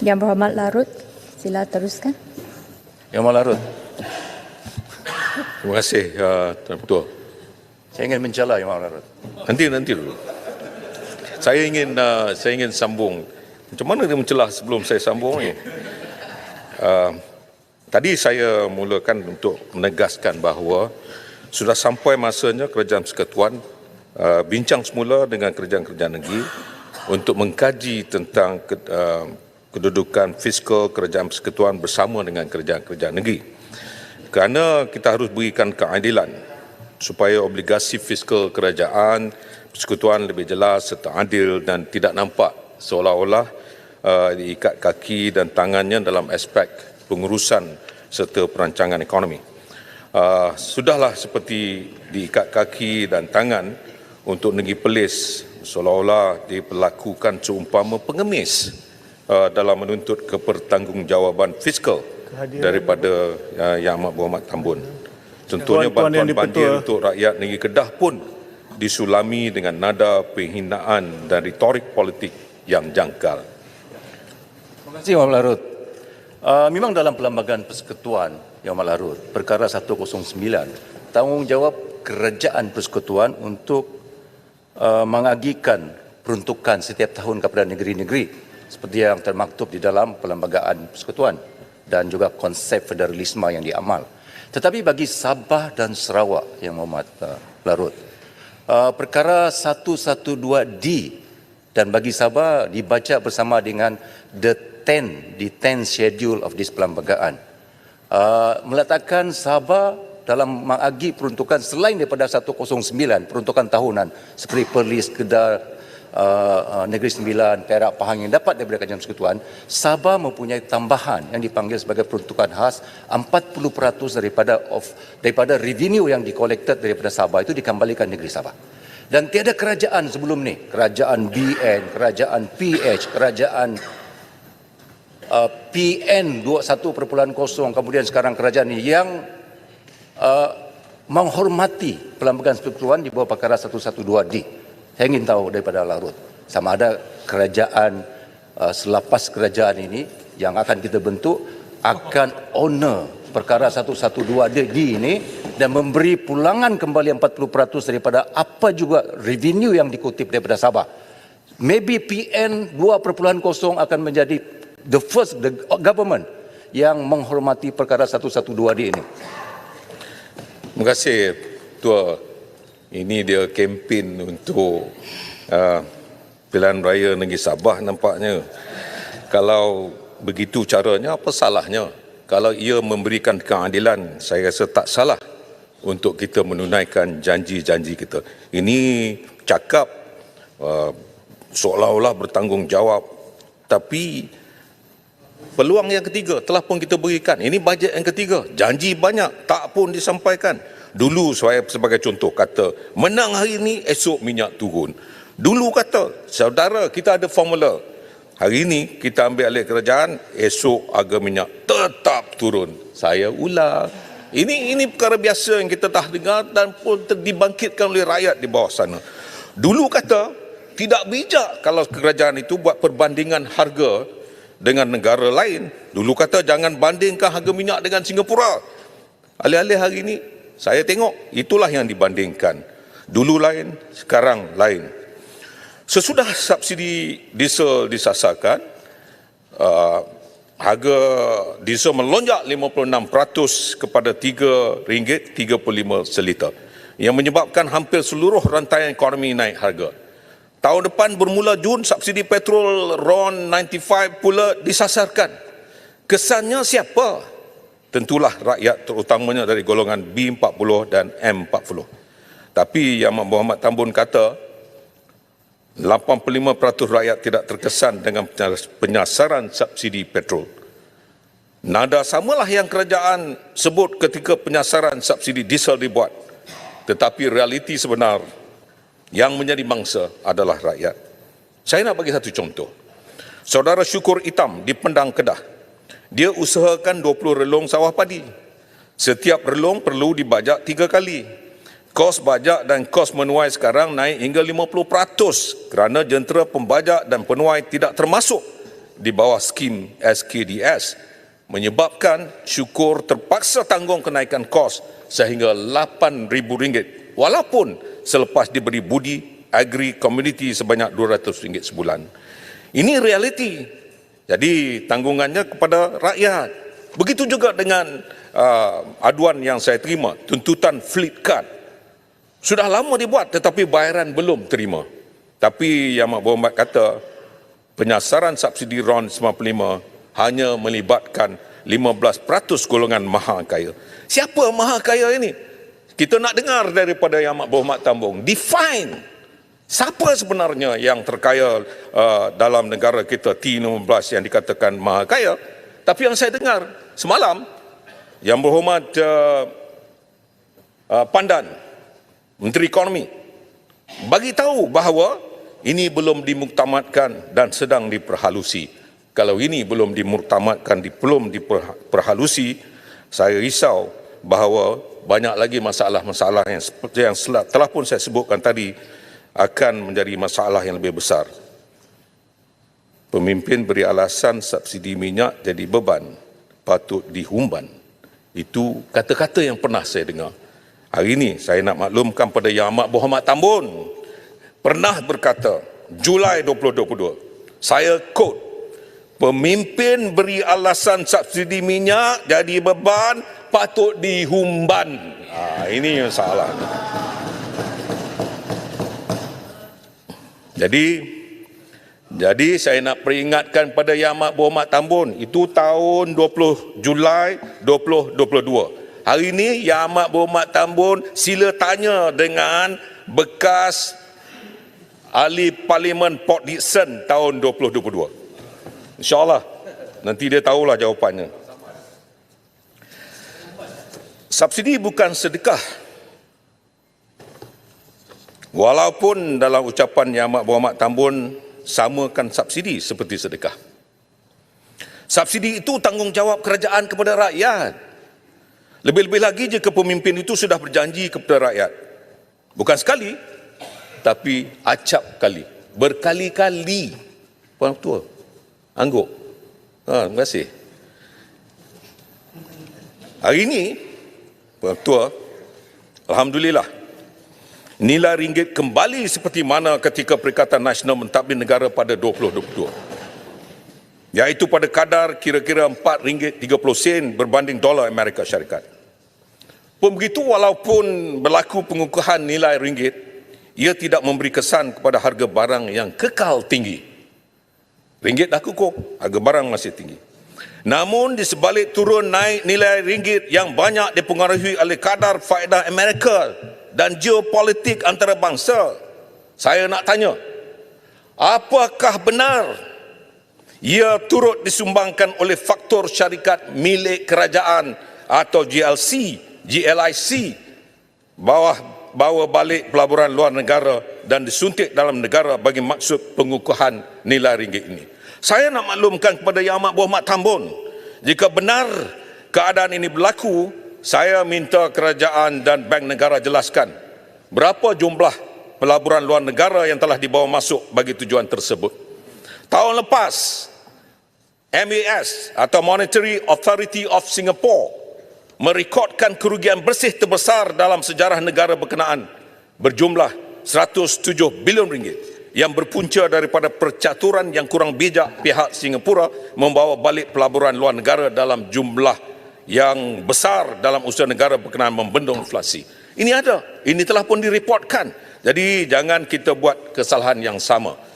Yang Berhormat Larut, sila teruskan. Yang Berhormat Larut. Terima kasih, Tuan Ketua. Saya ingin mencela Yang Berhormat Larut. Nanti dulu. Saya ingin sambung. Macam mana dia mencelah sebelum saya sambung ni? Tadi saya mulakan untuk menegaskan bahawa sudah sampai masanya Kerajaan Persekutuan bincang semula dengan kerajaan-kerajaan negeri untuk mengkaji tentang kedudukan fiskal Kerajaan Persekutuan bersama dengan kerajaan-kerajaan negeri. Kerana kita harus berikan keadilan supaya obligasi fiskal kerajaan persekutuan lebih jelas serta adil dan tidak nampak seolah-olah diikat kaki dan tangannya dalam aspek pengurusan serta perancangan ekonomi. Sudahlah seperti diikat kaki dan tangan untuk negeri Perlis seolah-olah diperlakukan seumpama pengemis dalam menuntut kepertanggungjawaban fiskal daripada Yang Amat Berhormat Tambun. Tentunya bantuan banjir untuk rakyat negeri Kedah pun disulami dengan nada penghinaan dan retorik politik yang janggal. Terima kasih Yang Berhormat Larut. Memang dalam Perlembagaan Persekutuan Yang Berhormat Larut, perkara 109, tanggungjawab Kerajaan Persekutuan untuk mengagikan peruntukan setiap tahun kepada negeri-negeri seperti yang termaktub di dalam Perlembagaan Persekutuan dan juga konsep federalisme yang diamal. Tetapi bagi Sabah dan Sarawak Yang Berhormat Larut, perkara 112D dan bagi Sabah dibaca bersama dengan the 10th schedule of this perlembagaan, meletakkan Sabah dalam mengagi peruntukan selain daripada 109 peruntukan tahunan seperti Perlis, Kedah, Negeri Sembilan, Perak, Pahang yang dapat daripada Kerajaan Persekutuan. Sabah mempunyai tambahan yang dipanggil sebagai peruntukan khas 40% daripada revenue yang dikolekted daripada Sabah itu dikembalikan negeri Sabah. Dan tiada kerajaan sebelum ni, kerajaan BN, kerajaan PH, kerajaan PN 21.0, kemudian sekarang kerajaan ini yang menghormati Perlembagaan Persekutuan di bawah perkara 112D. Saya ingin tahu daripada Larut, sama ada kerajaan selepas kerajaan ini yang akan kita bentuk akan honor perkara 112D ini dan memberi pulangan kembali 40% daripada apa juga revenue yang dikutip daripada Sabah. Maybe PN 2.0 akan menjadi the first government yang menghormati perkara 112D ini. Terima kasih, Tua. Ini dia kempen untuk pilihan raya negeri Sabah nampaknya. Kalau begitu caranya, apa salahnya? Kalau ia memberikan keadilan, saya rasa tak salah untuk kita menunaikan janji-janji kita. Ini cakap seolah-olah bertanggungjawab, tapi peluang yang ketiga telah pun kita berikan. Ini bajet yang ketiga, janji banyak tak pun disampaikan. Dulu saya sebagai contoh kata, menang hari ini, esok minyak turun. Dulu kata, saudara kita ada formula. Hari ini kita ambil alih kerajaan, esok harga minyak tetap turun. Saya ulang. Ini perkara biasa yang kita dah dengar dan pun dibangkitkan oleh rakyat di bawah sana. Dulu kata, tidak bijak kalau kerajaan itu buat perbandingan harga dengan negara lain. Dulu kata jangan bandingkan harga minyak dengan Singapura. Alih-alih hari ini, saya tengok itulah yang dibandingkan. Dulu lain, sekarang lain. Sesudah subsidi diesel disasarkan, harga diesel melonjak 56% kepada RM3.35 seliter, yang menyebabkan hampir seluruh rantaian ekonomi naik harga. Tahun depan bermula Jun, subsidi petrol RON 95 pula disasarkan. Kesannya siapa? Tentulah rakyat, terutamanya dari golongan B40 dan M40. Tapi Yang Amat Berhormat Tambun kata 85% rakyat tidak terkesan dengan penyasaran subsidi petrol. Nada samalah yang kerajaan sebut ketika penyasaran subsidi diesel dibuat. Tetapi realiti sebenar yang menjadi mangsa adalah rakyat. Saya nak bagi satu contoh. Saudara Syukur Itam di Pendang, Kedah, dia usahakan 20 relung sawah padi. Setiap relung perlu dibajak 3 kali. Kos bajak dan kos menuai sekarang naik hingga 50% kerana jentera pembajak dan penuai tidak termasuk di bawah skim SKDS menyebabkan Syukur terpaksa tanggung kenaikan kos sehingga RM8,000 walaupun selepas diberi budi agri community sebanyak RM200 sebulan. Ini realiti. Jadi tanggungannya kepada rakyat. Begitu juga dengan aduan yang saya terima, tuntutan fleet card. Sudah lama dibuat tetapi bayaran belum terima. Tapi Yang Amat Berhormat kata penyasaran subsidi RON 95 hanya melibatkan 15% golongan maha kaya. Siapa maha kaya ini? Kita nak dengar daripada Yang Amat Berhormat Tambun. Define siapa sebenarnya yang terkaya dalam negara kita T16 yang dikatakan maha kaya. Tapi yang saya dengar semalam, Yang Berhormat Pandan, Menteri Ekonomi, bagi tahu bahawa ini belum dimuktamadkan dan sedang diperhalusi. Kalau ini belum dimuktamadkan, belum diperhalusi, saya risau bahawa banyak lagi masalah-masalah yang seperti yang telah pun saya sebutkan tadi akan menjadi masalah yang lebih besar. Pemimpin beri alasan subsidi minyak jadi beban, patut dihumban. Itu kata-kata yang pernah saya dengar. Hari ini saya nak maklumkan pada Yang Amat Berhormat Tambun pernah berkata, Julai 2022, saya quote, pemimpin beri alasan subsidi minyak jadi beban, patut dihumban. Ini yang salah. Jadi saya nak peringatkan pada Yang Amat Berhormat Tambun, itu tahun 20 Julai 2022. Hari ini Yang Amat Berhormat Tambun sila tanya dengan bekas ahli Parlimen Port Dickson tahun 2022. InsyaAllah nanti dia tahulah jawapannya. Subsidi bukan sedekah. Walaupun dalam ucapan Yang Amat Berhormat Tambun samakan subsidi seperti sedekah. Subsidi itu tanggungjawab kerajaan kepada rakyat. Lebih-lebih lagi jika pemimpin itu sudah berjanji kepada rakyat. Bukan sekali, tapi acap kali. Berkali-kali. Puan Ketua, angguk. Terima kasih. Hari ini, Puan Ketua, alhamdulillah, nilai ringgit kembali seperti mana ketika Perikatan Nasional mentadbir negara pada 2022. Iaitu pada kadar kira-kira RM4.30 berbanding dolar Amerika Syarikat. Pun begitu, walaupun berlaku pengukuhan nilai ringgit, ia tidak memberi kesan kepada harga barang yang kekal tinggi. Ringgit dah kukuh, harga barang masih tinggi. Namun di sebalik turun naik nilai ringgit yang banyak dipengaruhi oleh kadar faedah Amerika dan geopolitik antarabangsa, saya nak tanya, apakah benar ia turut disumbangkan oleh faktor syarikat milik kerajaan atau GLIC bawa balik pelaburan luar negara dan disuntik dalam negara bagi maksud pengukuhan nilai ringgit ini? Saya nak maklumkan kepada Yang Amat Berhormat Tambun, jika benar keadaan ini berlaku, saya minta kerajaan dan bank negara jelaskan berapa jumlah pelaburan luar negara yang telah dibawa masuk bagi tujuan tersebut. Tahun lepas, MAS atau Monetary Authority of Singapore merekodkan kerugian bersih terbesar dalam sejarah negara berkenaan berjumlah 107 bilion ringgit yang berpunca daripada percaturan yang kurang bijak pihak Singapura membawa balik pelaburan luar negara dalam jumlah yang besar dalam usaha negara berkenaan membendung inflasi. Ini ada, ini telah pun direportkan. Jadi jangan kita buat kesalahan yang sama.